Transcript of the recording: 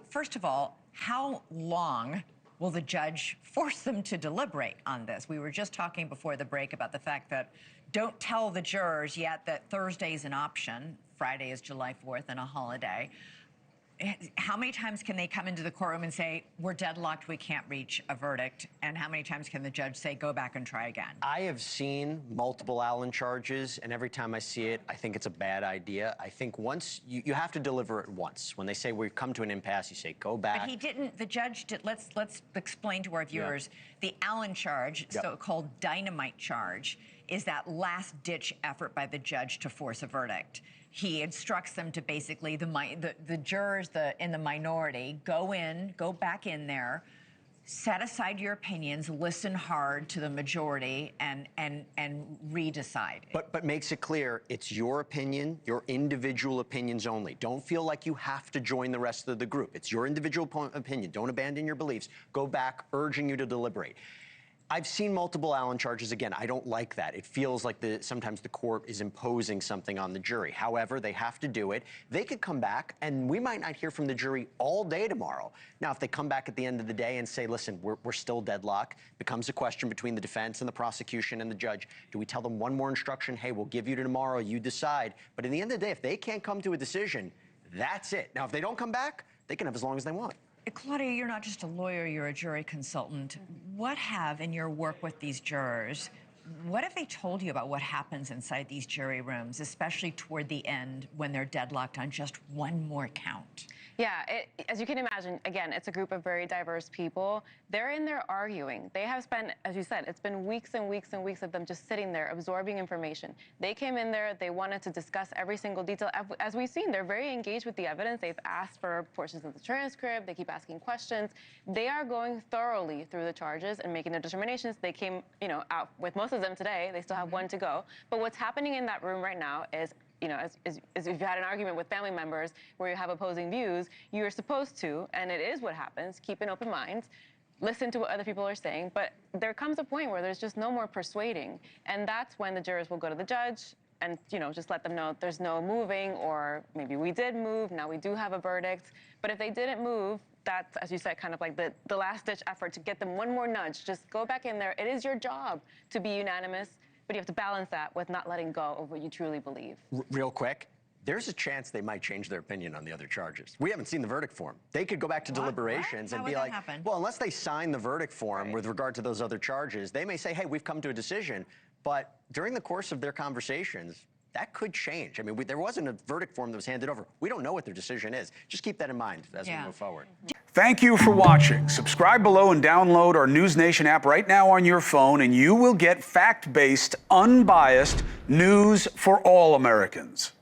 first of all, how long will the judge force them to deliberate on this? We were just talking before the break about the fact that don't tell the jurors yet that Thursday is an option. Friday is July 4th and a holiday. How many times can they come into the courtroom and say, we're deadlocked, we can't reach a verdict? And how many times can the judge say, go back and try again? I have seen multiple Allen charges, and every time I see it, I think it's a bad idea. I think once, you have to deliver it once. When they say we've come to an impasse, you say, go back. But he didn't, the judge did, let's explain to our viewers, the Allen charge, so-called dynamite charge, is that last-ditch effort by the judge to force a verdict. He instructs them to basically, the jurors in the minority, go back in there, set aside your opinions, listen hard to the majority, and redecide. But makes it clear, it's your opinion, your individual opinions only. Don't feel like you have to join the rest of the group. It's your individual opinion. Don't abandon your beliefs. Go back, urging you to deliberate. I've seen multiple Allen charges. Again, I don't like that. It feels like sometimes the court is imposing something on the jury. However, they have to do it. They could come back, and we might not hear from the jury all day tomorrow. Now, if they come back at the end of the day and say, listen, we're still deadlocked, becomes a question between the defense and the prosecution and the judge. Do we tell them one more instruction? Hey, we'll give you to tomorrow, you decide. But at the end of the day, if they can't come to a decision, that's it. Now, if they don't come back, they can have as long as they want. Claudia, you're not just a lawyer, you're a jury consultant. What have, in your work with these jurors, what have they told you about what happens inside these jury rooms, especially toward the end when they're deadlocked on just one more count? Yeah, as you can imagine, again, it's a group of very diverse people. They're in there arguing. They have spent, as you said, it's been weeks and weeks and weeks of them just sitting there absorbing information. They came in there, they wanted to discuss every single detail. As we've seen, they're very engaged with the evidence. They've asked for portions of the transcript. They keep asking questions. They are going thoroughly through the charges and making their determinations. They came, out with most of them today. They still have one to go. But what's happening in that room right now is, as if you had an argument with family members where you have opposing views, you're supposed to, and it is what happens, keep an open mind, listen to what other people are saying, but there comes a point where there's just no more persuading, and that's when the jurors will go to the judge and, just let them know there's no moving, or maybe we did move, now we do have a verdict. But if they didn't move, that's, as you said, kind of like the last-ditch effort to get them one more nudge. Just go back in there. It is your job to be unanimous, but you have to balance that with not letting go of what you truly believe. Real quick, there's a chance they might change their opinion on the other charges. We haven't seen the verdict form. They could go back to deliberations and be like, well, unless they sign the verdict form with regard to those other charges, they may say, hey, we've come to a decision. But during the course of their conversations, that could change. I mean, there wasn't a verdict form that was handed over. We don't know what their decision is. Just keep that in mind as we move forward. Thank you for watching. Subscribe below and download our NewsNation app right now on your phone, and you will get fact-based, unbiased news for all Americans.